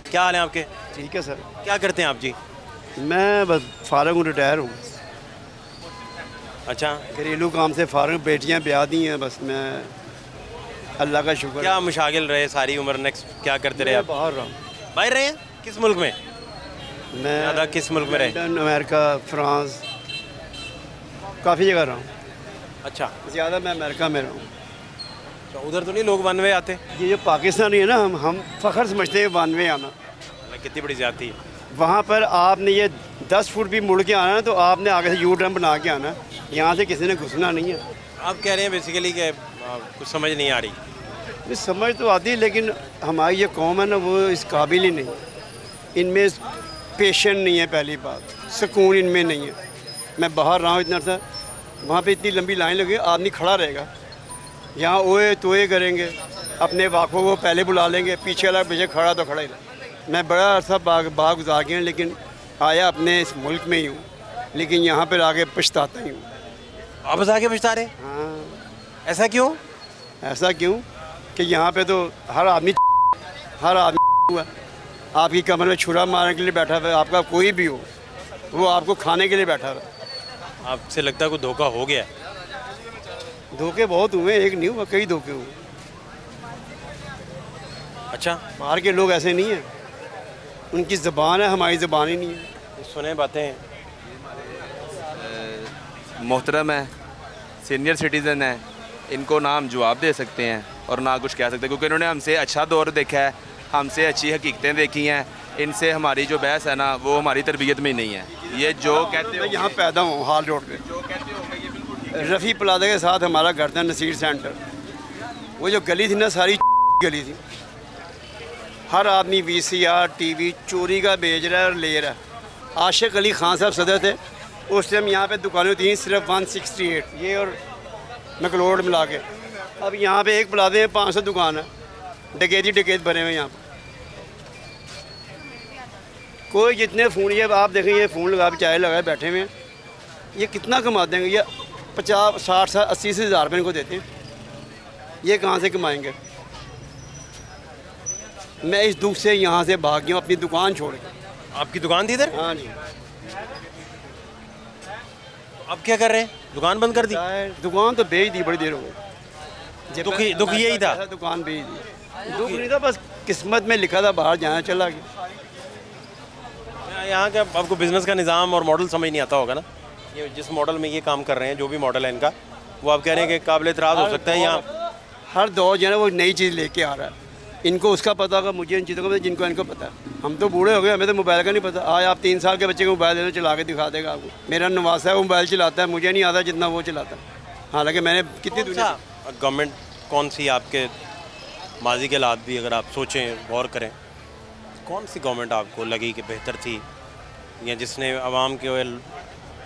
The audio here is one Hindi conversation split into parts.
क्या हाल है आपके? ठीक है सर। क्या करते हैं आप जी? मैं बस फारग हूँ, रिटायर हूँ। अच्छा, घरेलू काम से फारग, बेटियाँ ब्याह दी हैं, बस मैं अल्लाह का शुक्र क्या मुशागिल रहे सारी उम्र? नेक्स्ट क्या करते रहे मैं आप? बाहर रहा हूँ। बाहर रहे हैं? किस मुल्क में? मैं ज़्यादा किस मुल्क में रहे? लंदन, अमेरिका, फ्रांस, काफ़ी जगह रहा हूँ। अच्छा, ज़्यादा मैं अमेरिका में रहा हूँ। तो उधर तो नहीं लोग वन वे आते? ये जो पाकिस्तानी है ना, हम फ़ख्र समझते हैं वन वे आना। कितनी बड़ी ज्यादती है। वहाँ पर आपने ये 10 फुट भी मुड़ के आना है तो आपने आगे से यू टर्न बना के आना। यहाँ से किसी ने घुसना नहीं है। आप कह रहे हैं बेसिकली कि कुछ समझ नहीं आ रही। नहीं, समझ तो आती है, लेकिन हमारी ये कौम है ना, वो इस काबिल ही नहीं है। इनमें पेशेंट नहीं है, पहली बात, सुकून इनमें नहीं है। मैं बाहर रहा हूँ इतना सा, वहाँ पे इतनी लंबी लाइन लगी, आदमी खड़ा रहेगा, यहाँ ओए तोए करेंगे, अपने वाक़ों को पहले बुला लेंगे, पीछे वाला पीछे खड़ा तो खड़ा ही रहे। मैं बड़ा अर्सा बाग गुजार गया, लेकिन आया अपने इस मुल्क में ही हूँ, लेकिन यहाँ पर आके पछताता ही हूँ। वापस आके पछता रहे? हाँ। ऐसा क्यों? ऐसा क्यों कि यहाँ पे तो हर आदमी हुआ, आपकी कमर में छुरा मारने के लिए बैठा हुआ है। आपका कोई भी हो, वो आपको खाने के लिए बैठा हुआ है। आपसे लगता है कोई धोखा हो गया है? धोखे बहुत हुए, एक नहीं हुआ, कई धोखे हुए। अच्छा, बाहर के लोग ऐसे नहीं हैं, उनकी ज़बान है, हमारी ज़बान ही नहीं है। सुने बातें। मोहतरम है, सीनियर सिटीज़न है, इनको ना हम जवाब दे सकते हैं और ना कुछ कह सकते, क्योंकि इन्होंने हमसे अच्छा दौर देखा है, हमसे अच्छी हकीकतें देखी हैं। इनसे हमारी जो बहस है ना, वो हमारी तरबियत में ही नहीं है। ये जो कहते मैं यहाँ पैदा हूँ, हाल रोड पे, रफ़ी प्लाजा के साथ हमारा घर था, नसीर सेंटर। वो जो गली थी ना, सारी गली थी। हर आदमी VCR TV चोरी का बेच रहा है और ले रहा है। आशिक अली खान साहब सदर थे उस टाइम। यहाँ पे दुकानें थी सिर्फ 168, ये और मैकलोड मिला के। अब यहाँ पे एक प्लाजे में 500 दुकान है, डकैत बने हुए यहाँ पर। कोई जितने फ़ोन, ये आप देखें, ये फ़ोन लगा के चाय लगाए बैठे हुए हैं, ये कितना कमा देंगे? ये 50, 60, 80 से हज़ार रुपये इनको देते हैं, ये कहाँ से कमाएंगे? मैं इस दुख से यहाँ से भाग गया हूँ, अपनी दुकान छोड़ के। आपकी दुकान थी इधर? हाँ जी। अब क्या कर रहे हैं? दुकान बंद कर दी? दुकान तो बेच दी, बड़ी देर हो गई। दुख यही था? दुकान बेच दी। दुख नहीं था, बस किस्मत में लिखा था, बाहर जाना, चला गया। यहाँ का आपको बिज़नेस का निज़ाम और मॉडल समझ नहीं आता होगा ना? ये जिस मॉडल में ये काम कर रहे हैं, जो भी मॉडल है इनका, वो आप कह रहे हैं कि काबिल एतराज़ हो सकता है। यहाँ हर दौर जो है ना, वो नई चीज़ लेके आ रहा है। इनको उसका पता होगा, मुझे इन चीज़ों का पता, जिनको इनको पता है। हम तो बूढ़े हो गए, हमें तो मोबाइल का नहीं पता। आज आप 3 साल के बच्चे को मोबाइल देना, चला के दिखा देगा आपको। मेरा नवासा है, वो मोबाइल चलाता है, मुझे नहीं आता जितना वो चलाता है। हालांकि मैंने कितनी दुनिया। गवर्नमेंट कौन सी आपके माजी के हालात भी अगर आप सोचें, गौर करें, कौन सी गवर्नमेंट आपको लगी कि बेहतर थी, या जिसने आवाम के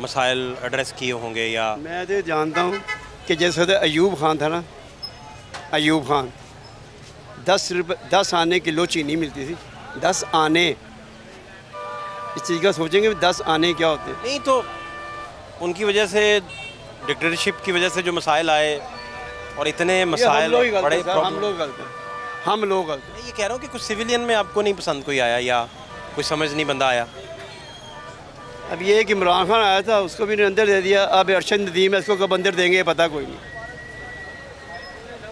मसाइल एड्रेस किए होंगे? या मैं तो जानता हूँ कि जैसे अयूब खान था ना, अयूब खान, 10 आने किलो चीनी मिलती थी। 10 आने, इस चीज़ का सोचेंगे 10 आने क्या होते हैं? नहीं, तो उनकी वजह से, डिक्टेटरशिप की वजह से जो मसाइल आए, और इतने मसाइल बड़े, हम लोग गलत हैं, हम लोग गलत हैं। ये कह रहा हूँ कि कुछ सिविलियन में आपको नहीं पसंद कोई आया, या कोई समझ नहीं बंदा आया? अब ये कि इमरान खान आया था, उसको भी अंदर दे दिया। अब अरशद नदीम है, इसको कब अंदर देंगे पता कोई नहीं।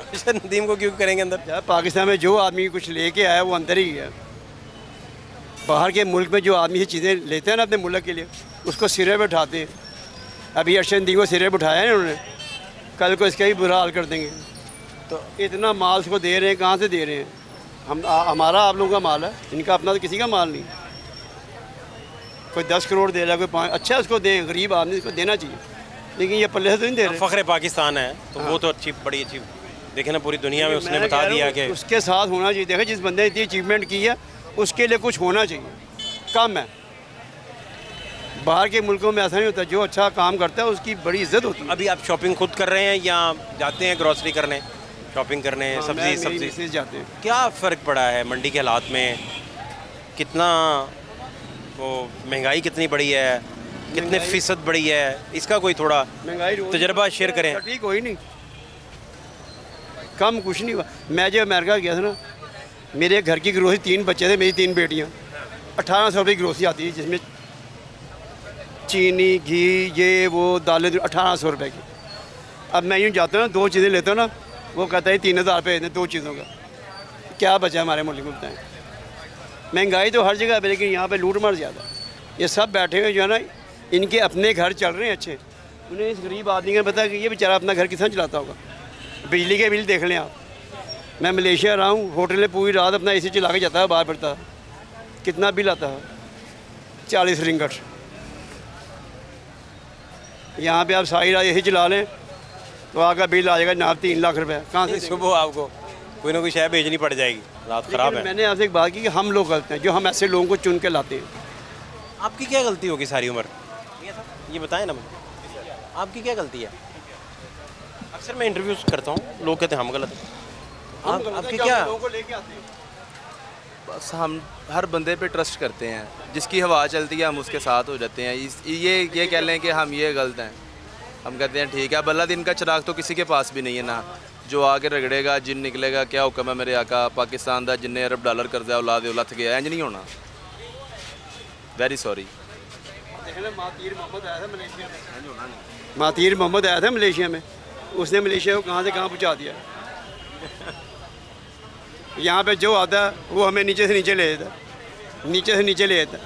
अरशद नदीम को क्यों करेंगे अंदर? क्या पाकिस्तान में जो आदमी कुछ लेके आया वो अंदर ही है। बाहर के मुल्क में जो आदमी ये चीज़ें लेते हैं ना अपने मुल्क के लिए, उसको सिरे पे उठाते हैं। अभी अरशद नदीम को सिरे पे उठाया है उन्होंने, कल को इसका भी बुरा हाल कर देंगे। तो इतना माल उसको दे रहे हैं, कहाँ से दे रहे हैं? हमारा आप लोगों का माल है, इनका अपना तो किसी का माल नहीं। कोई 10 करोड़ दे रहा है, कोई 5, अच्छा उसको दें, गरीब आदमी इसको देना चाहिए, लेकिन ये पल्ले से तो नहीं दे रहे। फ़ख्र पाकिस्तान है तो वो तो अच्छी, बड़ी अच्छी, देखे ना पूरी दुनिया में उसने बता दिया कि उसके साथ होना चाहिए। देखो, जिस बंदे ने इतनी अचीवमेंट की है, उसके लिए कुछ होना चाहिए। कम है, बाहर के मुल्कों में ऐसा नहीं होता, जो अच्छा काम करता है उसकी बड़ी इज्जत होती है। अभी आप शॉपिंग खुद कर रहे हैं या जाते हैं ग्रॉसरी करने, शॉपिंग करने, सब्जी जाते हैं? क्या फ़र्क पड़ा है मंडी के हालात में? कितना वो महंगाई कितनी बढ़ी है, कितने फ़ीसद बढ़ी है, इसका कोई थोड़ा महंगाई तजर्बा शेयर करें। ठीक, कोई नहीं, कम कुछ नहीं हुआ। मैं जब अमेरिका गया था ना, मेरे घर की ग्रोसरी 3 बच्चे थे, मेरी 3 बेटियाँ, 1800 रुपये की ग्रोसरी आती थी, जिसमें चीनी, घी, ये वो दालें 1800 रुपये की। अब मैं यूँ जाता हूँ ना, 2 चीज़ें लेता हूँ ना, वो कहता है 3000 रुपये देते 2 चीज़ों का। क्या बचा हमारे मुल्क में बताएं? महंगाई तो हर जगह पे, लेकिन यहाँ पे लूट मार ज़्यादा। ये सब बैठे हुए जो है ना, इनके अपने घर चल रहे हैं अच्छे, उन्हें इस गरीब आदमी का पता है कि ये बेचारा अपना घर कितना चलाता होगा। बिजली के बिल देख लें आप। मैं मलेशिया रहा हूँ, होटल में पूरी रात अपना एसी चला के जाता है, बाहर पड़ता है, कितना बिल आता है? 40 रिंगट। यहाँ पे आप सारी रात एसी चला लें तो आपका बिल आ जाएगा जनाब 3 लाख रुपए। कहाँ से सुबह आपको कोई ना कोई शय भेजनी पड़ जाएगी, रात ख़राब है। मैंने आपसे एक बात की कि हम लोग गलत हैं जो हम ऐसे लोगों को चुन के लाते हैं। आपकी क्या गलती होगी सारी उम्र? ये बताएं ना मुझे, आपकी क्या गलती है? अक्सर मैं इंटरव्यूज करता हूँ, लोग कहते हैं हम गलत हैं। आपकी क्या? लोगों को लेके आते हैं। बस हम हर बंदे पे ट्रस्ट करते हैं, जिसकी हवा चलती है हम उसके साथ हो जाते हैं। ये कह लें कि हम ये गलत हैं, हम कहते हैं ठीक है। अब अल्लाह दिन का चिराग तो किसी के पास भी नहीं है ना, जो आगे रगड़ेगा जिन निकलेगा। क्या हुक्म है मेरे आका, पाकिस्तान दा जिन्ने अरब डॉलर कर्जा औलाद लथ गया, इंज नहीं होना। Very sorry. मातीर मोहम्मद आया था मलेशिया में, मातीर मोहम्मद आया था मलेशिया में, उसने मलेशिया को कहाँ से कहाँ पहुँचा दिया। यहाँ पे जो आता है वो हमें नीचे से नीचे ले जाता, नीचे से नीचे ले जाता।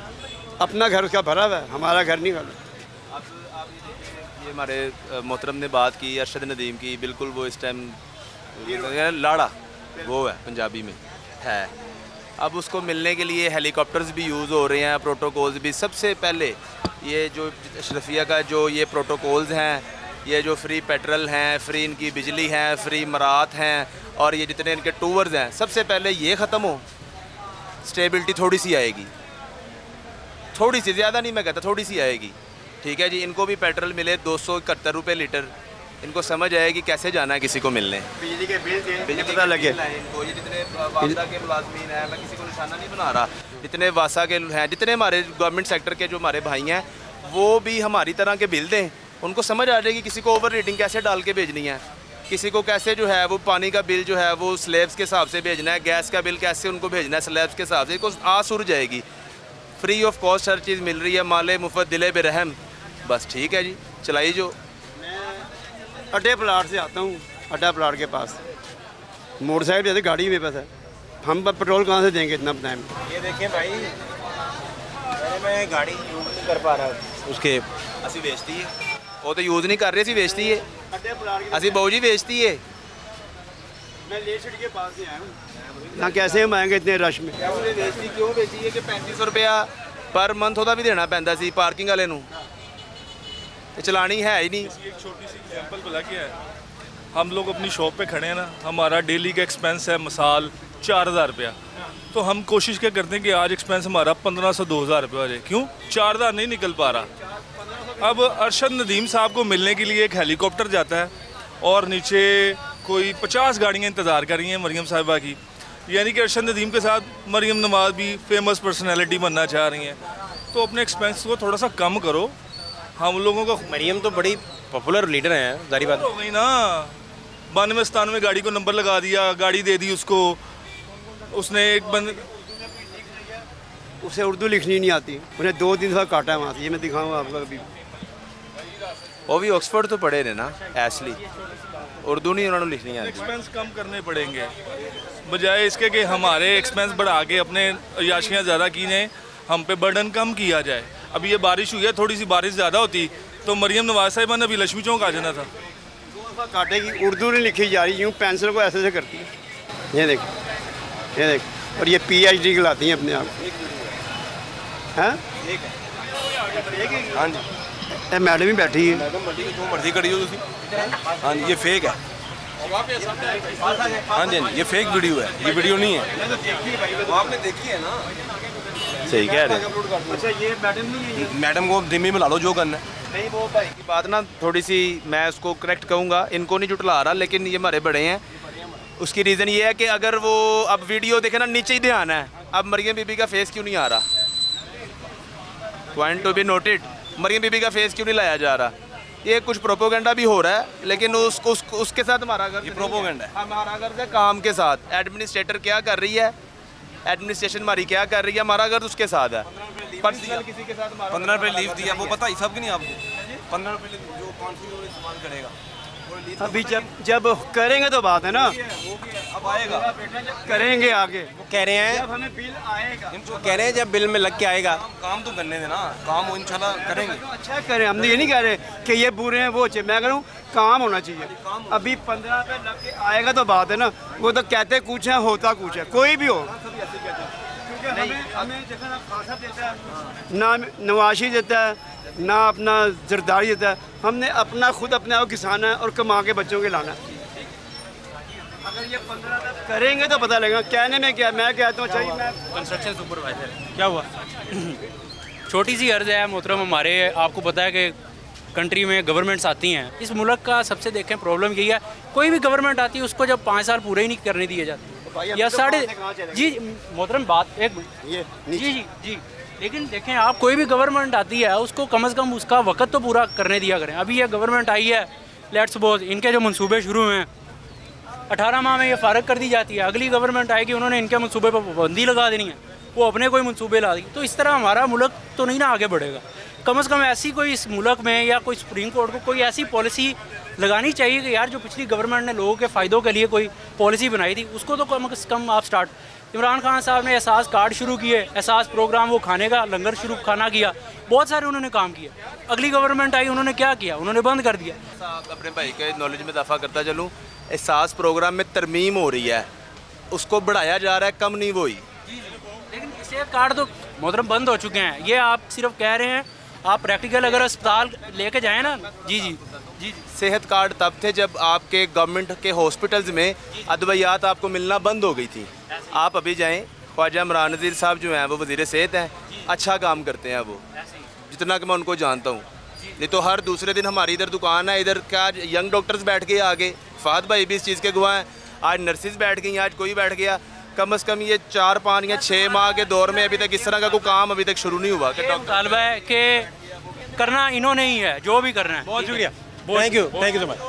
अपना घर उसका भरा हुआ है, हमारा घर नहीं भरा। ये हमारे मोहतरम ने बात की अरशद नदीम की, बिल्कुल वो इस टाइम लाड़ा वो है पंजाबी में है। अब उसको मिलने के लिए हेलीकॉप्टर्स भी यूज़ हो रहे हैं, प्रोटोकॉल्स भी। सबसे पहले ये जो अशरफिया का जो ये प्रोटोकॉल्स हैं, ये जो फ्री पेट्रोल हैं, फ्री इनकी बिजली हैं, फ्री मरात हैं, और ये जितने इनके टूवर्स हैं, सबसे पहले ये ख़त्म हो, स्टेबिलिटी थोड़ी सी आएगी। थोड़ी सी, ज़्यादा नहीं मैं कहता, थोड़ी सी आएगी। ठीक है जी, इनको भी पेट्रोल मिले 271 रुपये लीटर, इनको समझ आएगी कैसे जाना है किसी को मिलने। बिजली के बिल बिजली पता लगे इनको। ये जितने वासा के मुलाजमीन हैं, मैं किसी को निशाना नहीं बना रहा, जितने वासा के हैं, जितने हमारे गवर्नमेंट सेक्टर के जो हमारे भाई हैं, वो भी हमारी तरह के बिल दें। उनको समझ आ जाएगी किसी को ओवर रेटिंग कैसे डाल के भेजनी है, किसी को कैसे जो है वो पानी का बिल जो है वो स्लैब्स के हिसाब से भेजना है, गैस का बिल कैसे उनको भेजना है स्लैब्स के हिसाब से। इनको आसुर जाएगी। फ्री ऑफ कॉस्ट हर चीज़ मिल रही है, माले मुफ्त दिले बेरहम। बस ठीक है जी, चलाई जो। अड्डे प्लाट से आता हूँ, अड्डा प्लाट के पास मोटरसाइकिल जैसे गाड़ी में पास है, हम पेट्रोल कहाँ से देंगे इतना बताएं? ये देखें भाई, मैं गाड़ी यूज़ नहीं कर पा रहा उसके, ਅਸੀਂ ਵੇਚਤੀ ਹੈ, ਉਹ ਤਾਂ ਯੂਜ਼ ਨਹੀਂ ਕਰ ਰਹੇ, ਅਸੀਂ ਵੇਚਤੀ ਹੈ, अड्डे प्लाट के ਅਸੀਂ ਬਾਊ ਜੀ ਵੇਚਤੀ है। मैं ले छिड़ के पास से आया हूँ। यहाँ कैसे हम आएंगे इतने रश में? ਉਹਨੇ ਵੇਚਤੀ ਕਿਉਂ ਵੇਚੀ ਹੈ ਕਿ 3500 ਰੁਪਇਆ ਪਰ ਮੰਥ ਉਹਦਾ ਵੀ ਦੇਣਾ ਪੈਂਦਾ ਸੀ ਪਾਰਕਿੰਗ ਵਾਲੇ ਨੂੰ, ਤੇ ਚਲਾਣੀ ਹੈ ਹੀ नहीं। एक छोटी सी एग्जांपल बोला क्या है, हम लोग अपनी शॉप पे खड़े हैं ना, हमारा डेली का एक्सपेंस है मिसाल 4000 रुपया, तो हम कोशिश क्या करते हैं कि आज एक्सपेंस हमारा 1500-2000 रुपये हो जाए। क्यों? 4000 नहीं निकल पा रहा। अब अरशद नदीम साहब को मिलने के लिए एक हेलीकॉप्टर जाता है और नीचे कोई 50 गाड़ियाँ इंतज़ार कर रही हैं मरीम साहिबा की, यानी कि अरशद नदीम के साथ मरीम नवाज भी फेमस पर्सनैलिटी बनना चाह रही हैं। तो अपने एक्सपेंस को थोड़ा सा कम करो। हम लोगों को मरियम तो बड़ी पॉपुलर लीडर हैं, जारी बात। हो गई ना, 92-97 गाड़ी को नंबर लगा दिया, गाड़ी दे दी उसको। उसने एक बंद उसे उर्दू लिखनी नहीं आती, उन्हें 2-3 दफ़ा काटा है वहाँ से। ये मैं दिखाऊँगा आपको अभी। वो भी ऑक्सफोर्ड तो पढ़े ने ना, एसली उर्दू नहीं उन्होंने लिखनी आती। एक्सपेंस कम करने पड़ेंगे, बजाय इसके कि हमारे एक्सपेंस बढ़ा के अपने अयाशियाँ ज़्यादा की जाएँ, हम पे बर्डन कम किया जाए। अभी ये बारिश हुई है, थोड़ी सी बारिश ज़्यादा होती तो मरियम नवाज साहिबा ने अभी लक्ष्मी चौक आ जाना था। 2 दफ़ा काटे की उर्दू नहीं लिखी जा रही, यूँ पेंसिल को ऐसे करती है। ये देख, ये देख, और ये PhD खिलाती हैं अपने आप। हैं? हाँ जी, ਇਹ ਮੈਡਮ ਹੀ ਬੈਠੀ ਹੈ। मैडम मंडी जो मर्जी करी हो तुसी। हाँ जी, ये फेक है। हाँ जी, ये फेक वीडियो है, ये वीडियो नहीं है। आपने देखी है ना? सही कह रहे हैं। अच्छा, ये मैडम नहीं है? मैडम को दिम्मी में ला लो जो करना है। नहीं, वो भाई की बात ना थोड़ी सी मैं उसको करेक्ट कहूँगा, इनको नहीं जुटला रहा, लेकिन ये हमारे बड़े हैं। उसकी रीज़न ये है कि अगर वो अब वीडियो देखे ना, नीचे ही ध्यान है। अब मरियम बीबी का फेस क्यों नहीं आ रहा? Point to be noted, Mariam Bibi का फेस क्यों नहीं लाया जा रहा? ये कुछ प्रोपोगंडा भी हो रहा है, लेकिन उसके साथ हमारा गर्ज ये प्रोपोगंडा है। हमारा गर्ज है काम के साथ। एडमिनिस्ट्रेटर क्या कर रही है, एडमिनिस्ट्रेशन हमारी क्या कर रही है, हमारा घर उसके साथ है। पर्सनल किसी के साथ हमारा 15 रुपये लीव दिया, वो पता ही सब की नहीं आपको। 15 रुपये जो कौन सी इस्तेमाल करेगा वो लीव अभी जब करेंगे तो बात है ना, अब आएगा। करेंगे आगे। वो कह रहे हैं, जब हमें बिल आएगा वो कह रहे हैं जब बिल में लग के आएगा। काम तो करने देना, काम वो इंशाल्लाह करेंगे। अच्छा करें, हम ये नहीं कह रहे कि ये बुरे हैं वो अच्छे, मैं कह रहा हूँ काम होना चाहिए। अभी 15 रुपये लग के आएगा तो बात है ना, वो तो कहते कुछ है होता कुछ है, कोई भी हो। क्योंकि हमें जितना खासा देता है ना नवाशी देता है ना अपना जरदारी देता है, हमने अपना खुद अपने आप किसाना है और कमा के बच्चों के लाना है। अगर ये 15 तक करेंगे तो पता लगेगा। कहने में क्या, मैं कहता हूँ चाहिए मैं कंस्ट्रक्शन सुपरवाइजर। क्या हुआ? छोटी सी अर्ज़ है मोहतरम, हमारे आपको पता है कि कंट्री में गवर्नमेंट्स आती हैं, इस मुल्क का सबसे देखें प्रॉब्लम यही है, कोई भी गवर्नमेंट आती है उसको जब 5 साल पूरे ही नहीं करने दिए जाते या जी मोहतरम बात एक मिनट जी जी जी, लेकिन देखें आप कोई भी गवर्नमेंट आती है उसको कम से कम उसका वक्त तो पूरा करने दिया करें। अभी ये गवर्नमेंट आई है, लेट्स सपोज इनके जो मंसूबे शुरू हुए हैं 18 माह में ये फारग कर दी जाती है, अगली गवर्नमेंट आएगी उन्होंने इनके मंसूबे पर पाबंदी लगा देनी है, वो अपने कोई मंसूबे ला दी, तो इस तरह हमारा मुल्क तो नहीं ना आगे बढ़ेगा। कम से कम ऐसी कोई इस मुल्क में या कोई सुप्रीम कोर्ट को कोई ऐसी पॉलिसी लगानी चाहिए कि यार जो पिछली गवर्नमेंट ने लोगों के फ़ायदों के लिए कोई पॉलिसी बनाई थी उसको तो कम से कम आप स्टार्ट। इमरान खान साहब ने एहसास कार्ड शुरू किए, एहसास प्रोग्राम वो खाने का लंगर शुरू खाना किया, बहुत सारे उन्होंने काम किए। अगली गवर्नमेंट आई उन्होंने क्या किया, उन्होंने बंद कर दिया। अपने भाई के नॉलेज में इजाफा करता चलूँ, एहसास प्रोग्राम में तरमीम हो रही है, उसको बढ़ाया जा रहा है, कम नहीं वो ही। लेकिन सेहत कार्ड तो मोहतरम बंद हो चुके हैं, ये आप सिर्फ कह रहे हैं, आप प्रैक्टिकल अगर अस्पताल लेके जाएँ ना। जी जी जी जी, सेहत कार्ड तब थे जब आपके गवर्नमेंट के हॉस्पिटल्स में अदवियात आपको मिलना बंद हो गई थी। आप अभी जाएं, ख्वाजा इमरान नज़ीर साहब जो हैं वो वज़ीर सेहत हैं, अच्छा काम करते हैं वो, जितना कि मैं उनको जानता हूँ। नहीं तो हर दूसरे दिन हमारी इधर दुकान है, इधर क्या यंग डॉक्टर्स बैठ गए आगे, फहद भाई भी इस चीज़ के गवाह हैं, आज नर्सिस बैठ गई, आज कोई बैठ गया। कम से कम ये 4, 5 या 6 माह के दौर में अभी तक इस तरह का कोई काम अभी तक शुरू नहीं हुआ कि मुतालबा है कि करना इन्होंने ही है जो भी करना है। बहुत शुक्रिया, थैंक यू सो मच।